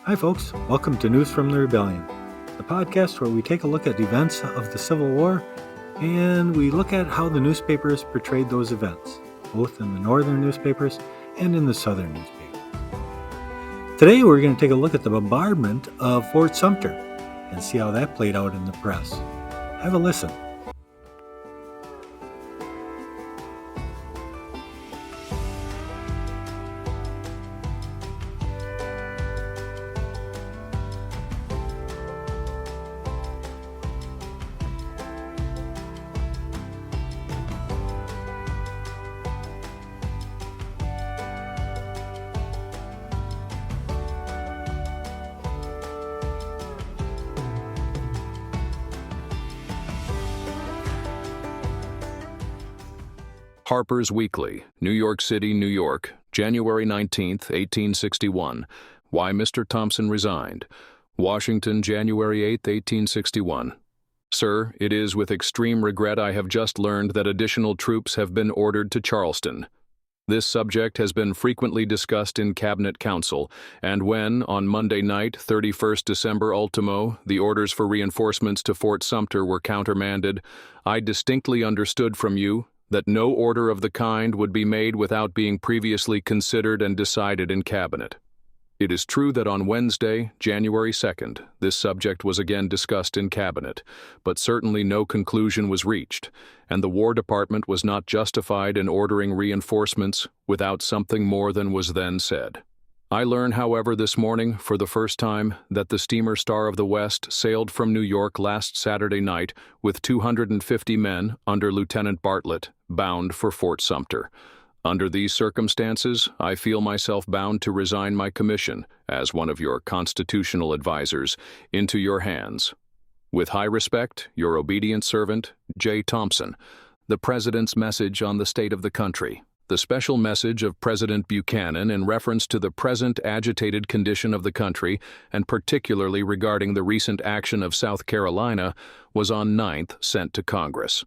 Hi, folks. Welcome to News from the Rebellion, the podcast where we take a look at events of the Civil War and we look at how the newspapers portrayed those events, both in the northern newspapers and in the southern newspapers. Today, we're going to take a look at the bombardment of Fort Sumter and see how that played out in the press. Have a listen. Harper's Weekly, New York City, New York, January 19, 1861. Why Mr. Thompson resigned. Washington, January 8, 1861. Sir, it is with extreme regret I have just learned that additional troops have been ordered to Charleston. This subject has been frequently discussed in Cabinet Council, and when, on Monday night, 31st December ultimo, the orders for reinforcements to Fort Sumter were countermanded, I distinctly understood from you that no order of the kind would be made without being previously considered and decided in Cabinet. It is true that on Wednesday, January 2nd, this subject was again discussed in Cabinet, but certainly no conclusion was reached, and the War Department was not justified in ordering reinforcements without something more than was then said. I learn, however, this morning, for the first time, that the steamer Star of the West sailed from New York last Saturday night with 250 men under Lieutenant Bartlett, bound for Fort Sumter. Under these circumstances, I feel myself bound to resign my commission, as one of your constitutional advisers, into your hands. With high respect, your obedient servant, J. Thompson. The President's message on the state of the country. The special message of President Buchanan in reference to the present agitated condition of the country, and particularly regarding the recent action of South Carolina, was on 9th sent to Congress.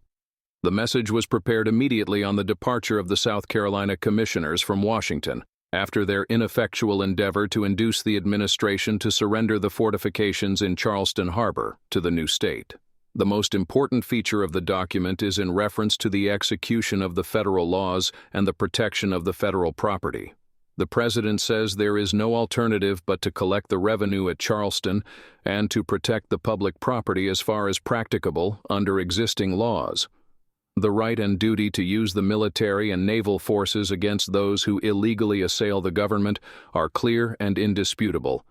The message was prepared immediately on the departure of the South Carolina commissioners from Washington, after their ineffectual endeavor to induce the administration to surrender the fortifications in Charleston Harbor to the new state. The most important feature of the document is in reference to the execution of the federal laws and the protection of the federal property. The President says there is no alternative but to collect the revenue at Charleston and to protect the public property as far as practicable under existing laws. The right and duty to use the military and naval forces against those who illegally assail the government are clear and indisputable.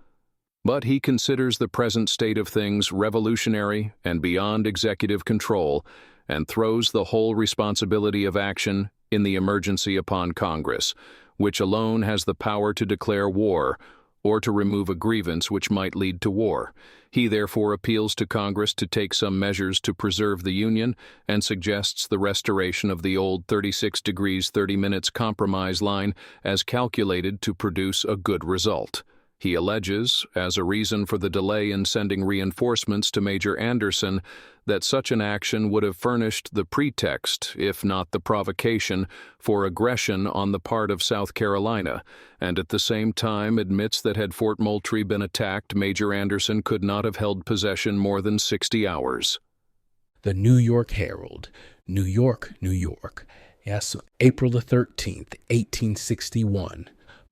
But he considers the present state of things revolutionary and beyond executive control, and throws the whole responsibility of action in the emergency upon Congress, which alone has the power to declare war, or to remove a grievance which might lead to war. He therefore appeals to Congress to take some measures to preserve the Union, and suggests the restoration of the old 36 degrees 30 minutes compromise line as calculated to produce a good result. He alleges, as a reason for the delay in sending reinforcements to Major Anderson, that such an action would have furnished the pretext, if not the provocation, for aggression on the part of South Carolina, and at the same time admits that had Fort Moultrie been attacked, Major Anderson could not have held possession more than 60 hours. The New York Herald, New York, New York. Yes, April the 13th, 1861.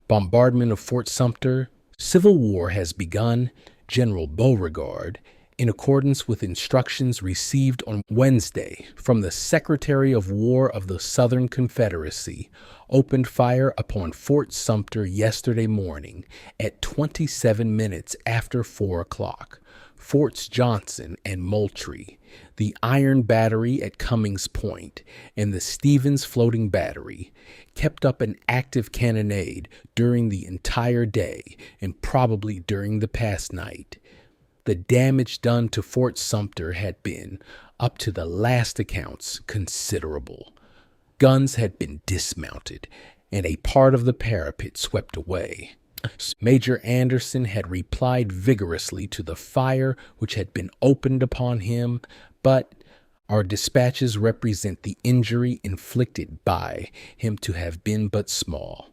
Bombardment of Fort Sumter. Civil war has begun. General Beauregard, in accordance with instructions received on Wednesday from the Secretary of War of the Southern Confederacy, opened fire upon Fort Sumter yesterday morning at 27 minutes after 4 o'clock. Forts Johnson and Moultrie, the Iron Battery at Cummings Point, and the Stevens Floating Battery kept up an active cannonade during the entire day and probably during the past night. The damage done to Fort Sumter had been, up to the last accounts, considerable. Guns had been dismounted and a part of the parapet swept away. Major Anderson had replied vigorously to the fire which had been opened upon him, but our dispatches represent the injury inflicted by him to have been but small.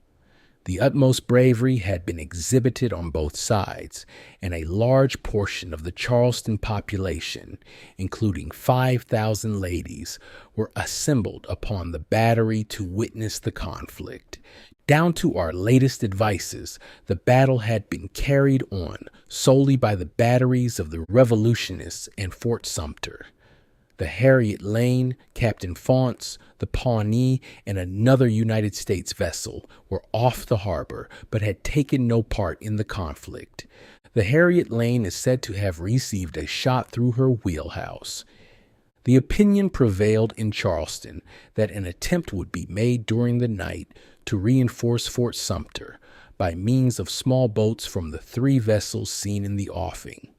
The utmost bravery had been exhibited on both sides, and a large portion of the Charleston population, including 5,000 ladies, were assembled upon the battery to witness the conflict. Down to our latest advices, the battle had been carried on solely by the batteries of the revolutionists in Fort Sumter. The Harriet Lane, Captain Faunce, the Pawnee, and another United States vessel were off the harbor, but had taken no part in the conflict. The Harriet Lane is said to have received a shot through her wheelhouse. The opinion prevailed in Charleston that an attempt would be made during the night to reinforce Fort Sumter by means of small boats from the 3 vessels seen in the offing.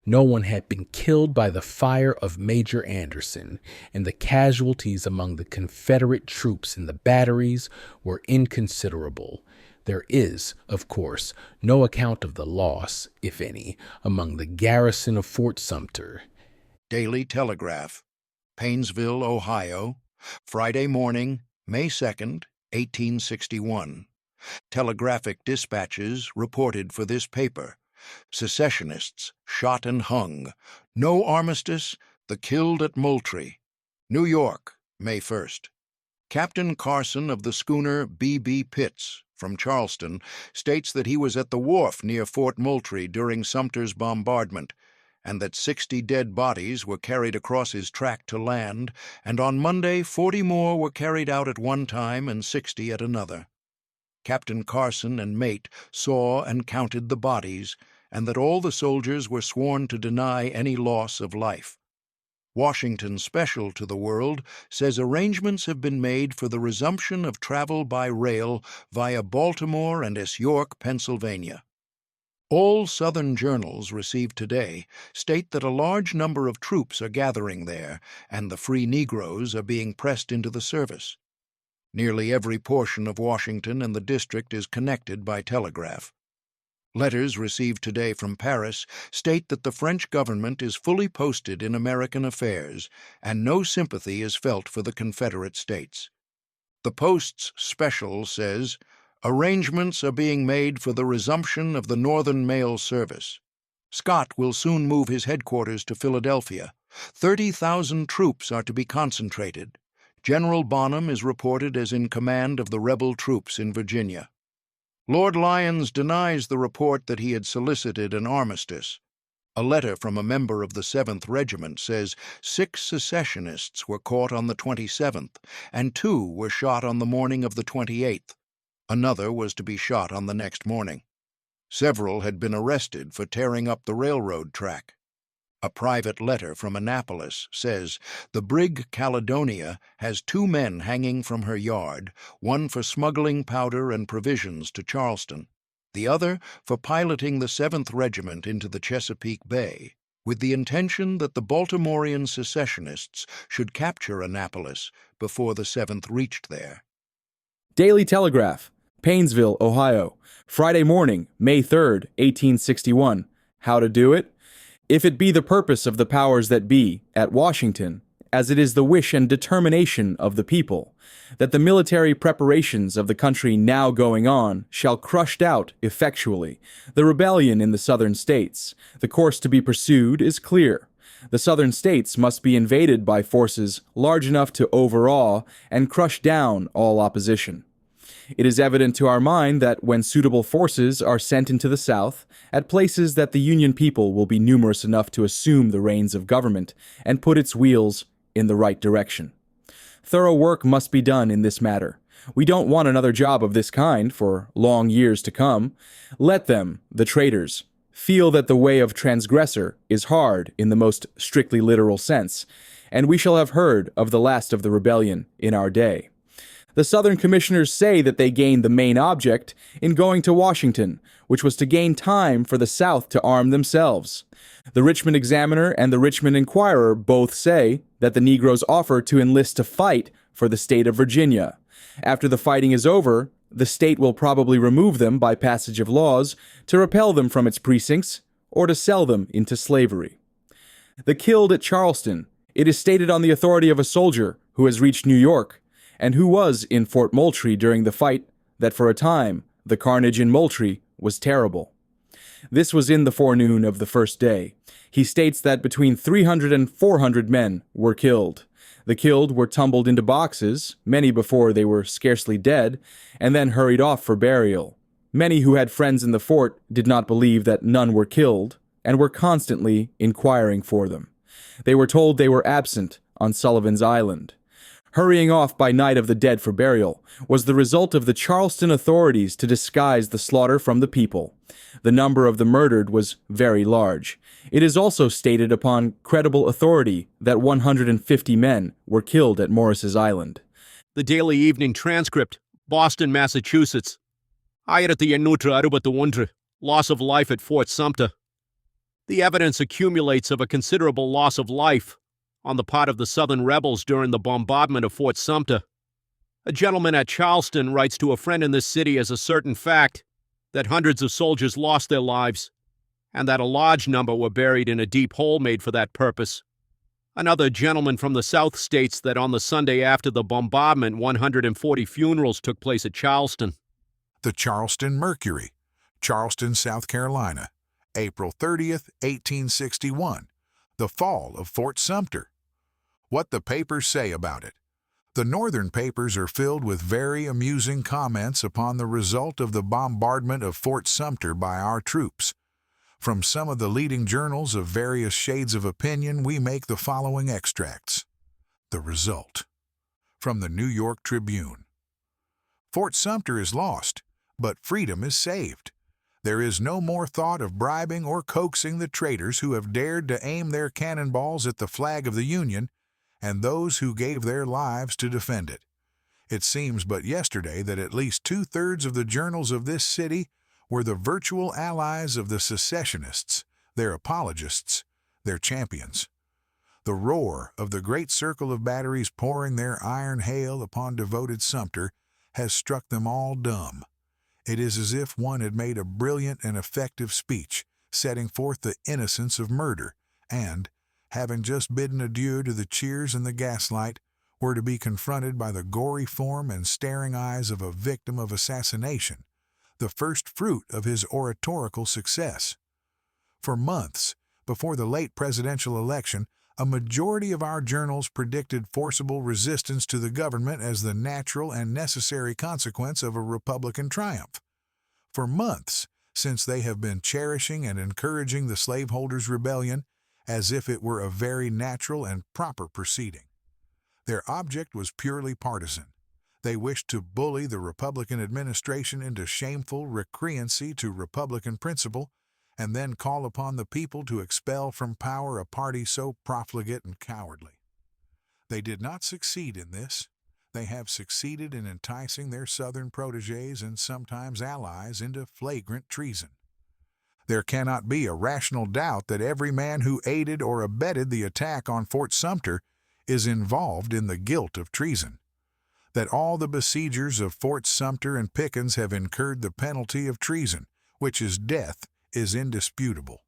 No one had been killed by the fire of Major Anderson, and the casualties among the Confederate troops in the batteries were inconsiderable. There is, of course, no account of the loss, if any, among the garrison of Fort Sumter. Daily Telegraph, Painesville, Ohio, Friday morning, May 2nd, 1861. Telegraphic dispatches reported for this paper. Secessionists shot and hung. No armistice. The killed at Moultrie. New York, May 1st. Captain Carson of the schooner B.B. Pitts, from Charleston, states that he was at the wharf near Fort Moultrie during Sumter's bombardment, and that 60 dead bodies were carried across his track to land, and on Monday 40 more were carried out at one time and 60 at another. Captain Carson and mate saw and counted the bodies, and that all the soldiers were sworn to deny any loss of life. Washington Special to the World says arrangements have been made for the resumption of travel by rail via Baltimore and S. York, Pennsylvania. All Southern journals received today state that a large number of troops are gathering there, and the free Negroes are being pressed into the service. Nearly every portion of Washington and the district is connected by telegraph. Letters received today from Paris state that the French government is fully posted in American affairs, and no sympathy is felt for the Confederate States. The Post's Special says, arrangements are being made for the resumption of the Northern mail service. Scott will soon move his headquarters to Philadelphia. 30,000 troops are to be concentrated. General Bonham is reported as in command of the rebel troops in Virginia. Lord Lyons denies the report that he had solicited an armistice. A letter from a member of the 7th Regiment says 6 secessionists were caught on the 27th, and 2 were shot on the morning of the 28th. Another was to be shot on the next morning. Several had been arrested for tearing up the railroad track. A private letter from Annapolis says the brig Caledonia has 2 men hanging from her yard, one for smuggling powder and provisions to Charleston, the other for piloting the 7th Regiment into the Chesapeake Bay, with the intention that the Baltimorean secessionists should capture Annapolis before the 7th reached there. Daily Telegraph, Painesville, Ohio, Friday morning, May 3rd, 1861. How to do it? If it be the purpose of the powers that be, at Washington, as it is the wish and determination of the people, that the military preparations of the country now going on shall crush out effectually the rebellion in the Southern states, the course to be pursued is clear. The Southern states must be invaded by forces large enough to overawe and crush down all opposition. It is evident to our mind that when suitable forces are sent into the South, at places that the Union people will be numerous enough to assume the reins of government and put its wheels in the right direction. Thorough work must be done in this matter. We don't want another job of this kind for long years to come. Let them, the traitors, feel that the way of transgressor is hard in the most strictly literal sense, and we shall have heard of the last of the rebellion in our day. The Southern commissioners say that they gained the main object in going to Washington, which was to gain time for the South to arm themselves. The Richmond Examiner and the Richmond Inquirer both say that the Negroes offer to enlist to fight for the state of Virginia. After the fighting is over, the state will probably remove them by passage of laws to repel them from its precincts or to sell them into slavery. The killed at Charleston, it is stated on the authority of a soldier who has reached New York, and who was in Fort Moultrie during the fight, that for a time The carnage in Moultrie was terrible. This was in the forenoon of the first day. He states that between 300 and 400 men were killed. The killed were tumbled into boxes, many before they were scarcely dead, and then hurried off for burial. Many who had friends in the fort did not believe that none were killed, and were constantly inquiring for them. They were told they were absent on Sullivan's Island. Hurrying off by night of the dead for burial was the result of the Charleston authorities to disguise the slaughter from the people. The number of the murdered was very large. It is also stated upon credible authority that 150 men were killed at Morris's Island. The Daily Evening Transcript, Boston, Massachusetts. 1861, loss of life at Fort Sumter. The evidence accumulates of a considerable loss of life on the part of the Southern rebels during the bombardment of Fort Sumter. A gentleman at Charleston writes to a friend in this city as a certain fact that hundreds of soldiers lost their lives, and that a large number were buried in a deep hole made for that purpose. Another gentleman from the South states that on the Sunday after the bombardment, 140 funerals took place at Charleston. The Charleston Mercury, Charleston, South Carolina, April 30th, 1861, the fall of Fort Sumter. What the papers say about it. The northern papers are filled with very amusing comments upon the result of the bombardment of Fort Sumter by our troops. From some of the leading journals of various shades of opinion, we make the following extracts. The result. From the New York Tribune. Fort Sumter is lost, but freedom is saved. There is no more thought of bribing or coaxing the traitors who have dared to aim their cannonballs at the flag of the Union and those who gave their lives to defend it. It seems but yesterday that at least two-thirds of the journals of this city were the virtual allies of the secessionists, their apologists, their champions. The roar of the great circle of batteries pouring their iron hail upon devoted Sumter has struck them all dumb. It is as if one had made a brilliant and effective speech, setting forth the innocence of murder, and, having just bidden adieu to the cheers and the gaslight, were to be confronted by the gory form and staring eyes of a victim of assassination, the first fruit of his oratorical success. For months, before the late presidential election, a majority of our journals predicted forcible resistance to the government as the natural and necessary consequence of a Republican triumph. For months, since they have been cherishing and encouraging the slaveholders' rebellion as if it were a very natural and proper proceeding. Their object was purely partisan. They wished to bully the Republican administration into shameful recreancy to Republican principle, and then call upon the people to expel from power a party so profligate and cowardly. They did not succeed in this. They have succeeded in enticing their Southern protégés and sometimes allies into flagrant treason. There cannot be a rational doubt that every man who aided or abetted the attack on Fort Sumter is involved in the guilt of treason. That all the besiegers of Fort Sumter and Pickens have incurred the penalty of treason, which is death, is indisputable.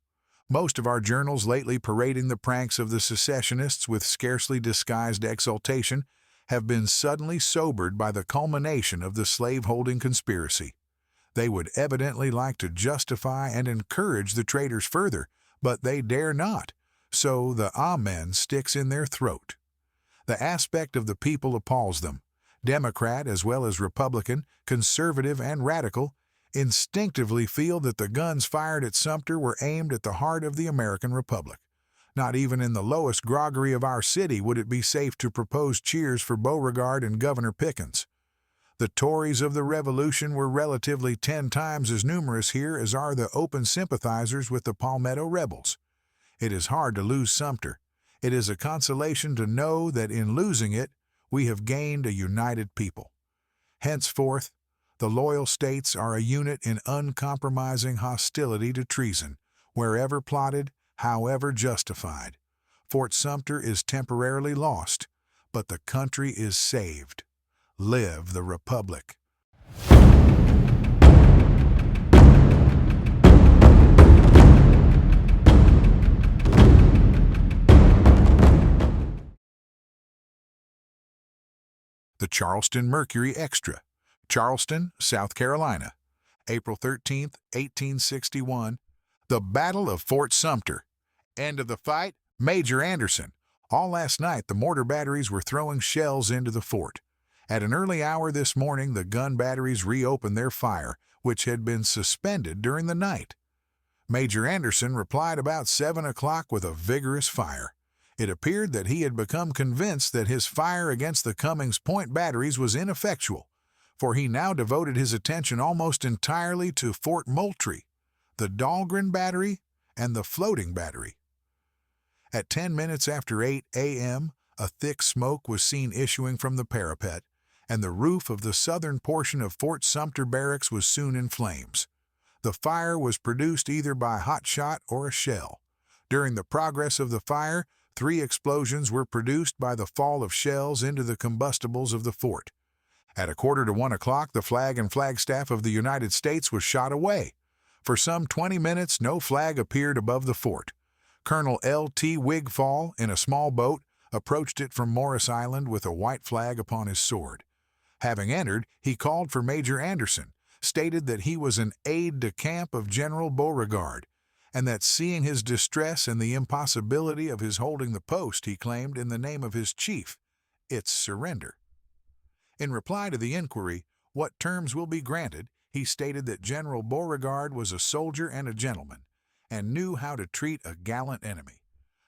Most of our journals lately parading the pranks of the secessionists with scarcely disguised exultation have been suddenly sobered by the culmination of the slave-holding conspiracy. They would evidently like to justify and encourage the traitors further, but they dare not, so the amen sticks in their throat. The aspect of the people appalls them. Democrat as well as Republican, conservative and radical, instinctively feel that the guns fired at Sumter were aimed at the heart of the American Republic. Not even in the lowest groggery of our city would it be safe to propose cheers for Beauregard and Governor Pickens. The Tories of the Revolution were relatively 10 times as numerous here as are the open sympathizers with the Palmetto rebels. It is hard to lose Sumter. It is a consolation to know that in losing it, we have gained a united people. Henceforth, the loyal states are a unit in uncompromising hostility to treason, wherever plotted, however justified. Fort Sumter is temporarily lost, but the country is saved. Live the Republic. The Charleston Mercury Extra, Charleston, South Carolina, April 13th, 1861, the Battle of Fort Sumter. End of the fight, Major Anderson. All last night, the mortar batteries were throwing shells into the fort. At an early hour this morning, the gun batteries reopened their fire, which had been suspended during the night. Major Anderson replied about 7 o'clock with a vigorous fire. It appeared that he had become convinced that his fire against the Cummings Point batteries was ineffectual, for he now devoted his attention almost entirely to Fort Moultrie, the Dahlgren battery, and the floating battery. At 10 minutes after 8 a.m., a thick smoke was seen issuing from the parapet, and the roof of the southern portion of Fort Sumter Barracks was soon in flames. The fire was produced either by hot shot or a shell. During the progress of the fire, 3 explosions were produced by the fall of shells into the combustibles of the fort. At 1:45, the flag and flagstaff of the United States was shot away. For some 20 minutes, no flag appeared above the fort. Colonel L.T. Wigfall, in a small boat, approached it from Morris Island with a white flag upon his sword. Having entered, he called for Major Anderson, stated that he was an aide-de-camp of General Beauregard, and that seeing his distress and the impossibility of his holding the post, he claimed in the name of his chief, its surrender. In reply to the inquiry, what terms will be granted, he stated that General Beauregard was a soldier and a gentleman, and knew how to treat a gallant enemy,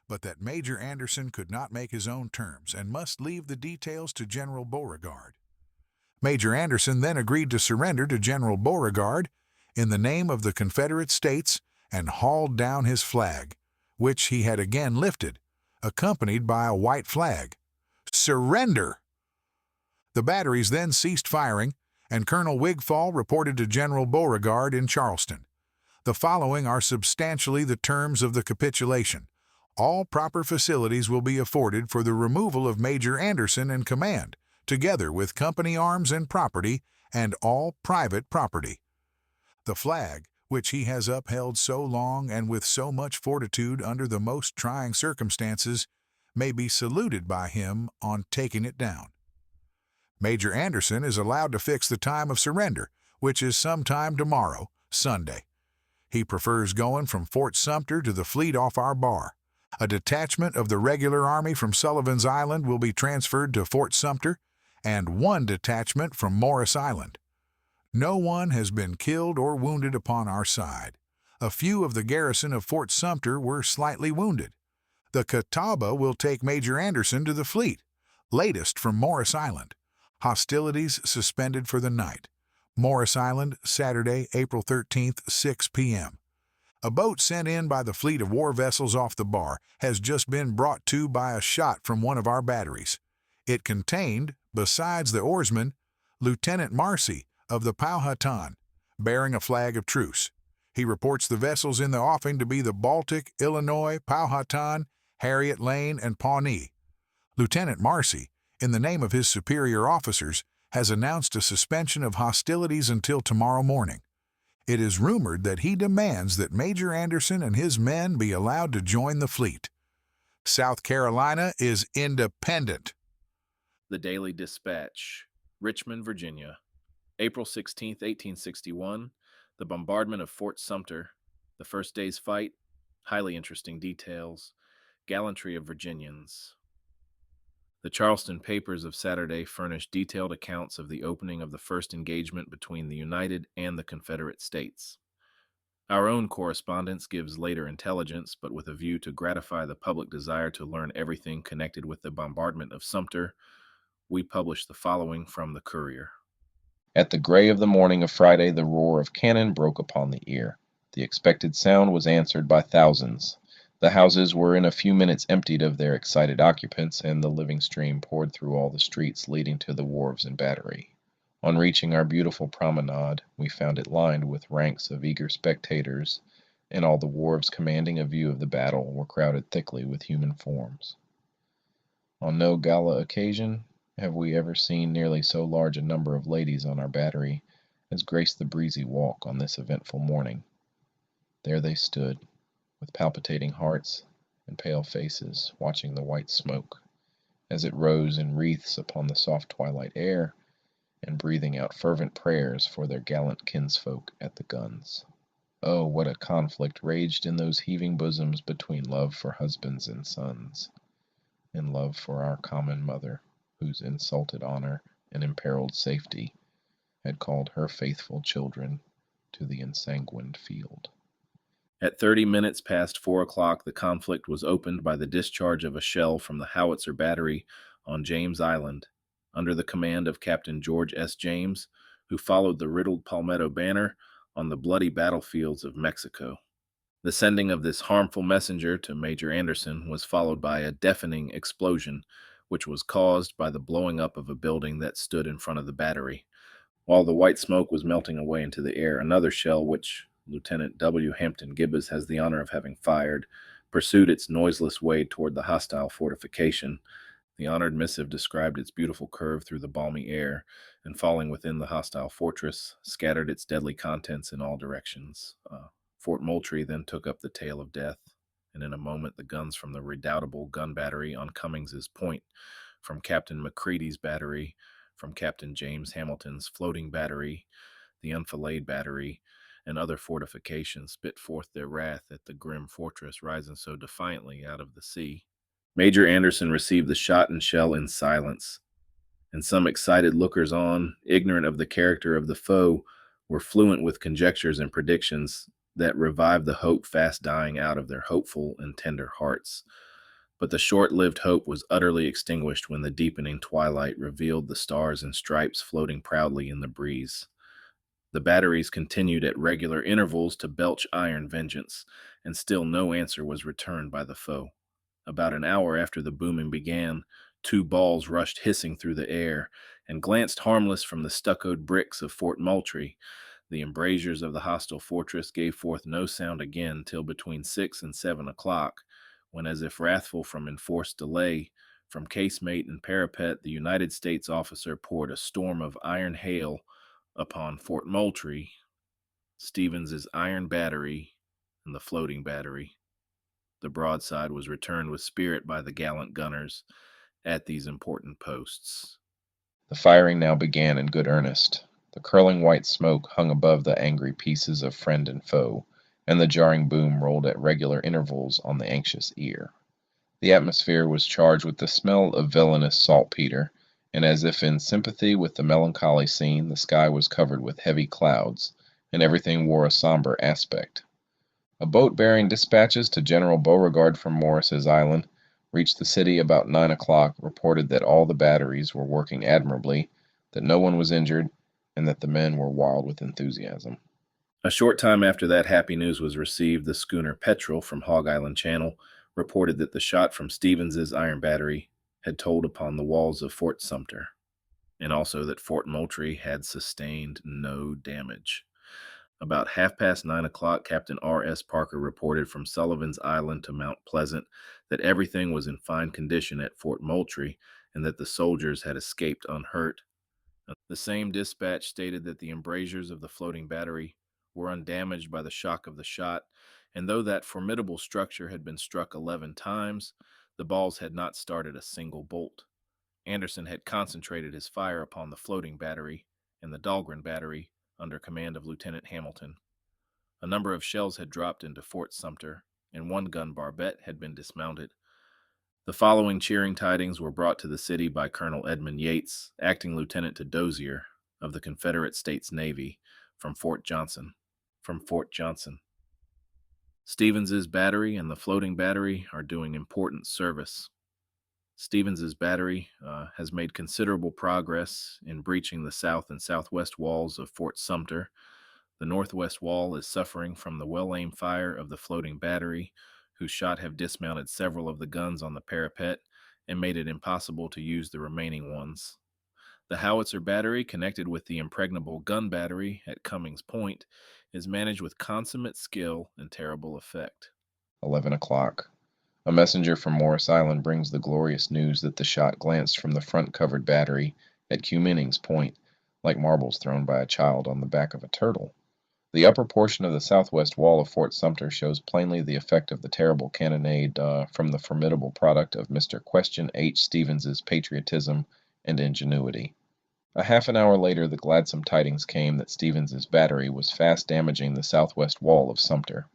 but that Major Anderson could not make his own terms and must leave the details to General Beauregard. Major Anderson then agreed to surrender to General Beauregard in the name of the Confederate States and hauled down his flag, which he had again lifted, accompanied by a white flag. Surrender! The batteries then ceased firing, and Colonel Wigfall reported to General Beauregard in Charleston. The following are substantially the terms of the capitulation. All proper facilities will be afforded for the removal of Major Anderson in command, together with company arms and property, and all private property. The flag, which he has upheld so long and with so much fortitude under the most trying circumstances, may be saluted by him on taking it down. Major Anderson is allowed to fix the time of surrender, which is sometime tomorrow, Sunday. He prefers going from Fort Sumter to the fleet off our bar. A detachment of the regular army from Sullivan's Island will be transferred to Fort Sumter, and 1 detachment from Morris Island. No one has been killed or wounded upon our side. A few of the garrison of Fort Sumter were slightly wounded. The Catawba will take Major Anderson to the fleet, latest from Morris Island. Hostilities suspended for the night. Morris Island, Saturday, April 13th, 6 p.m. A boat sent in by the fleet of war vessels off the bar has just been brought to by a shot from one of our batteries. It contained, besides the oarsman, Lieutenant Marcy of the Powhatan, bearing a flag of truce. He reports the vessels in the offing to be the Baltic, Illinois, Powhatan, Harriet Lane, and Pawnee. Lieutenant Marcy, in the name of his superior officers, has announced a suspension of hostilities until tomorrow morning. It is rumored that he demands that Major Anderson and his men be allowed to join the fleet. South Carolina is independent. The Daily Dispatch, Richmond, Virginia, April 16, 1861, the bombardment of Fort Sumter, the first day's fight, highly interesting details, gallantry of Virginians. The Charleston papers of Saturday furnished detailed accounts of the opening of the first engagement between the United and the Confederate States. Our own correspondence gives later intelligence, but with a view to gratify the public desire to learn everything connected with the bombardment of Sumter, we publish the following from the Courier. At the gray of the morning of Friday, the roar of cannon broke upon the ear. The expected sound was answered by thousands. The houses were in a few minutes emptied of their excited occupants, and the living stream poured through all the streets leading to the wharves and battery. On reaching our beautiful promenade, we found it lined with ranks of eager spectators, and all the wharves commanding a view of the battle were crowded thickly with human forms. On no gala occasion have we ever seen nearly so large a number of ladies on our battery as graced the breezy walk on this eventful morning. There they stood, with palpitating hearts and pale faces, watching the white smoke as it rose in wreaths upon the soft twilight air and breathing out fervent prayers for their gallant kinsfolk at the guns. Oh, what a conflict raged in those heaving bosoms between love for husbands and sons, and love for our common mother, whose insulted honor and imperiled safety had called her faithful children to the ensanguined field. At 30 minutes past 4 o'clock, the conflict was opened by the discharge of a shell from the howitzer battery on James Island, under the command of Captain George S. James, who followed the riddled Palmetto banner on the bloody battlefields of Mexico. The sending of this harmful messenger to Major Anderson was followed by a deafening explosion, which was caused by the blowing up of a building that stood in front of the battery. While the white smoke was melting away into the air, another shell, which Lieutenant W. Hampton Gibbs has the honor of having fired, pursued its noiseless way toward the hostile fortification. The honored missive described its beautiful curve through the balmy air, and falling within the hostile fortress, scattered its deadly contents in all directions. Fort Moultrie then took up the tale of death, and in a moment the guns from the redoubtable gun battery on Cummings's Point, from Captain McCready's battery, from Captain James Hamilton's floating battery, the Enfilade battery, and other fortifications spit forth their wrath at the grim fortress rising so defiantly out of the sea. Major Anderson received the shot and shell in silence, and some excited lookers-on, ignorant of the character of the foe, were fluent with conjectures and predictions that revived the hope fast dying out of their hopeful and tender hearts. But the short-lived hope was utterly extinguished when the deepening twilight revealed the stars and stripes floating proudly in the breeze. The batteries continued at regular intervals to belch iron vengeance, and still no answer was returned by the foe. About an hour after the booming began, 2 balls rushed hissing through the air and glanced harmless from the stuccoed bricks of Fort Moultrie. The embrasures of the hostile fortress gave forth no sound again till between 6 and 7 o'clock, when, as if wrathful from enforced delay, from casemate and parapet the United States officer poured a storm of iron hail upon Fort Moultrie, Stevens's iron battery, and the floating battery. The broadside was returned with spirit by the gallant gunners at these important posts. The firing now began in good earnest. The curling white smoke hung above the angry pieces of friend and foe, and the jarring boom rolled at regular intervals on the anxious ear. The atmosphere was charged with the smell of villainous saltpeter, and as if in sympathy with the melancholy scene, the sky was covered with heavy clouds, and everything wore a somber aspect. A boat bearing dispatches to General Beauregard from Morris's Island reached the city about 9 o'clock, reported that all the batteries were working admirably, that no one was injured, and that the men were wild with enthusiasm. A short time after that happy news was received, the schooner Petrel from Hog Island Channel reported that the shot from Stevens's iron battery had told upon the walls of Fort Sumter, and also that Fort Moultrie had sustained no damage. About 9:30 o'clock, Captain R.S. Parker reported from Sullivan's Island to Mount Pleasant that everything was in fine condition at Fort Moultrie and that the soldiers had escaped unhurt. The same dispatch stated that the embrasures of the floating battery were undamaged by the shock of the shot, and though that formidable structure had been struck 11 times, the balls had not started a single bolt. Anderson had concentrated his fire upon the floating battery and the Dahlgren battery under command of Lieutenant Hamilton. A number of shells had dropped into Fort Sumter, and 1 gun barbette had been dismounted. The following cheering tidings were brought to the city by Colonel Edmund Yates, acting lieutenant to Dozier of the Confederate States Navy, from Fort Johnson. Stevens's battery and the floating battery are doing important service. Stevens's battery has made considerable progress in breaching the south and southwest walls of Fort Sumter. The northwest wall is suffering from the well-aimed fire of the floating battery, whose shot have dismounted several of the guns on the parapet and made it impossible to use the remaining ones. The howitzer battery, connected with the impregnable gun battery at Cummings Point, is managed with consummate skill and terrible effect. 11 o'clock. A messenger from Morris Island brings the glorious news that the shot glanced from the front-covered battery at Cummings Point like marbles thrown by a child on the back of a turtle. The upper portion of the southwest wall of Fort Sumter shows plainly the effect of the terrible cannonade from the formidable product of Mr. Question H. Stevens's patriotism and ingenuity. A half an hour later, the gladsome tidings came that Stevens's battery was fast damaging the southwest wall of Sumter.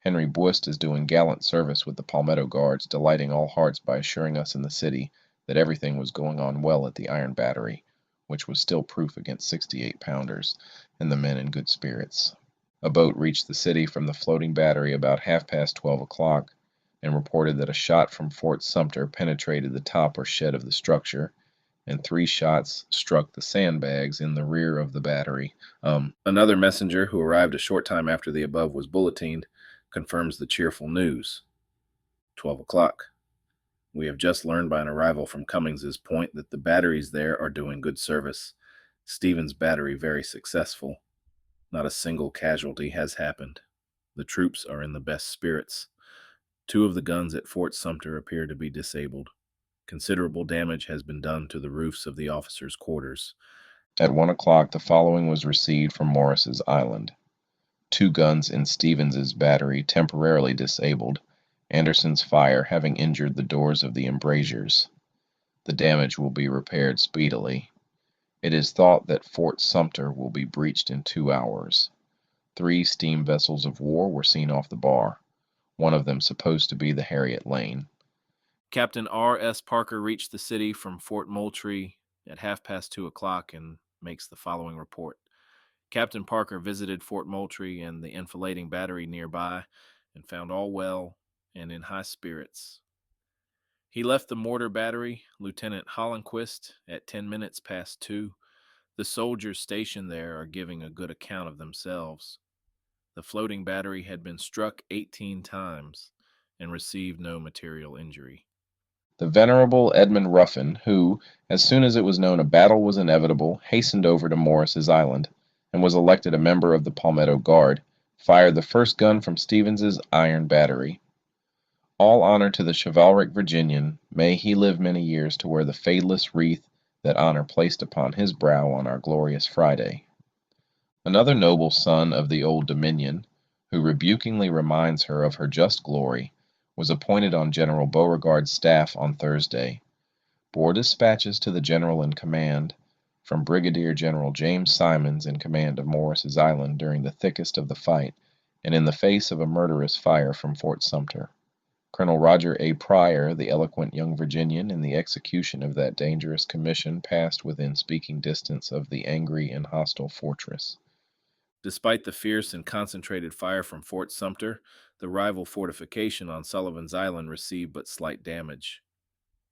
Henry Buist is doing gallant service with the Palmetto Guards, delighting all hearts by assuring us in the city that everything was going on well at the iron battery, which was still proof against 68-pounders, and the men in good spirits. A boat reached the city from the floating battery about 12:30 and reported that a shot from Fort Sumter penetrated the top or shed of the structure, and 3 shots struck the sandbags in the rear of the battery. Another messenger, who arrived a short time after the above was bulletined, confirms the cheerful news. 12 o'clock. We have just learned by an arrival from Cummings's Point that the batteries there are doing good service. Stevens' battery very successful. Not a single casualty has happened. The troops are in the best spirits. 2 of the guns at Fort Sumter appear to be disabled. Considerable damage has been done to the roofs of the officers' quarters. At 1 o'clock, the following was received from Morris's Island. 2 guns in Stevens's battery temporarily disabled, Anderson's fire having injured the doors of the embrasures. The damage will be repaired speedily. It is thought that Fort Sumter will be breached in 2 hours. 3 steam vessels of war were seen off the bar, one of them supposed to be the Harriet Lane. Captain R.S. Parker reached the city from Fort Moultrie at 2:30 and makes the following report. Captain Parker visited Fort Moultrie and the enfilading battery nearby and found all well and in high spirits. He left the mortar battery, Lieutenant Hollenquist, at 2:10. The soldiers stationed there are giving a good account of themselves. The floating battery had been struck 18 times and received no material injury. The venerable Edmund Ruffin, who, as soon as it was known a battle was inevitable, hastened over to Morris's Island, and was elected a member of the Palmetto Guard, fired the first gun from Stevens's iron battery. All honor to the chivalric Virginian. May he live many years to wear the fadeless wreath that honor placed upon his brow on our glorious Friday. Another noble son of the Old Dominion, who rebukingly reminds her of her just glory, was appointed on General Beauregard's staff on Thursday, bore dispatches to the general in command from Brigadier General James Simons in command of Morris's Island during the thickest of the fight and in the face of a murderous fire from Fort Sumter. Colonel Roger A. Pryor, the eloquent young Virginian, in the execution of that dangerous commission, passed within speaking distance of the angry and hostile fortress. Despite the fierce and concentrated fire from Fort Sumter, the rival fortification on Sullivan's Island received but slight damage.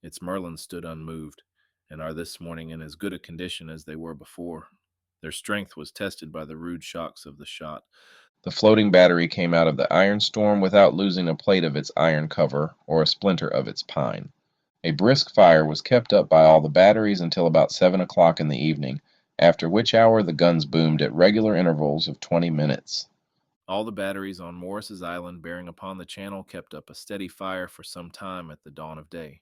Its merlons stood unmoved, and are this morning in as good a condition as they were before. Their strength was tested by the rude shocks of the shot. The floating battery came out of the iron storm without losing a plate of its iron cover or a splinter of its pine. A brisk fire was kept up by all the batteries until about 7 o'clock in the evening, after which hour the guns boomed at regular intervals of 20 minutes. All the batteries on Morris's Island bearing upon the channel kept up a steady fire for some time at the dawn of day.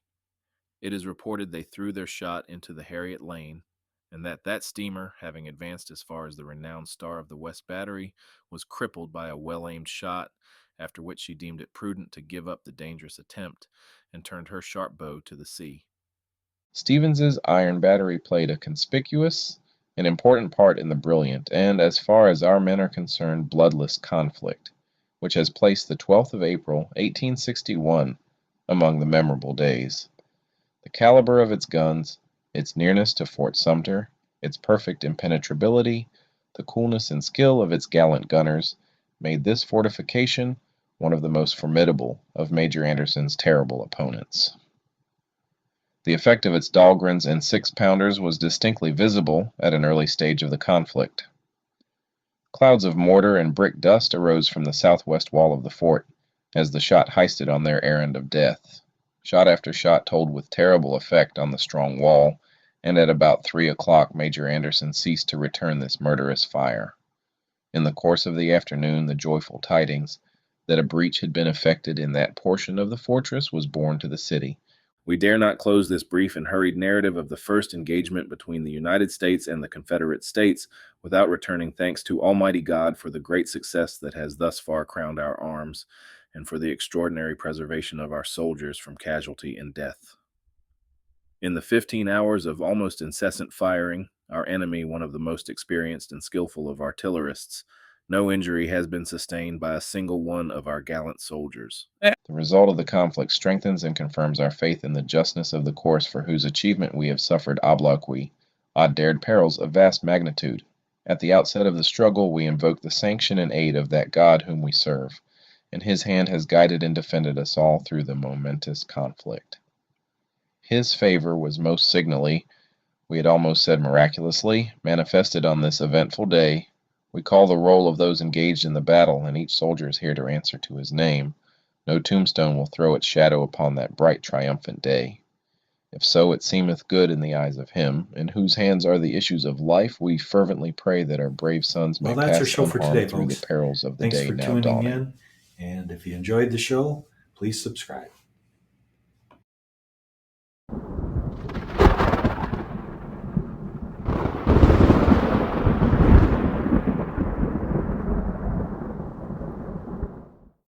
It is reported they threw their shot into the Harriet Lane, and that steamer, having advanced as far as the renowned Star of the West Battery, was crippled by a well-aimed shot, after which she deemed it prudent to give up the dangerous attempt and turned her sharp bow to the sea. Stevens's iron battery played a conspicuous and important part in the brilliant and, as far as our men are concerned, bloodless conflict, which has placed the 12th of April, 1861, among the memorable days. The caliber of its guns, its nearness to Fort Sumter, its perfect impenetrability, the coolness and skill of its gallant gunners, made this fortification one of the most formidable of Major Anderson's terrible opponents. The effect of its Dahlgrens and 6-pounders was distinctly visible at an early stage of the conflict. Clouds of mortar and brick dust arose from the southwest wall of the fort as the shot heisted on their errand of death. Shot after shot told with terrible effect on the strong wall, and at about 3 o'clock Major Anderson ceased to return this murderous fire. In the course of the afternoon, the joyful tidings that a breach had been effected in that portion of the fortress was borne to the city. We dare not close this brief and hurried narrative of the first engagement between the United States and the Confederate States without returning thanks to Almighty God for the great success that has thus far crowned our arms, and for the extraordinary preservation of our soldiers from casualty and death. In the 15 hours of almost incessant firing, our enemy one of the most experienced and skillful of artillerists, no injury has been sustained by a single one of our gallant soldiers. The result of the conflict strengthens and confirms our faith in the justness of the course for whose achievement we have suffered obloquy, odd-dared perils of vast magnitude. At the outset of the struggle we invoke the sanction and aid of that God whom we serve, and his hand has guided and defended us all through the momentous conflict. His favor was most signally, we had almost said miraculously, manifested on this eventful day. We call the roll of those engaged in the battle, and each soldier is here to answer to his name. No tombstone will throw its shadow upon that bright triumphant day. If so it seemeth good in the eyes of him, in whose hands are the issues of life, we fervently pray that our brave sons may Well, that's our pass show for today, unharmed through folks. the perils of the Thanks day for now tuning dawning. in. And if you enjoyed the show, please subscribe.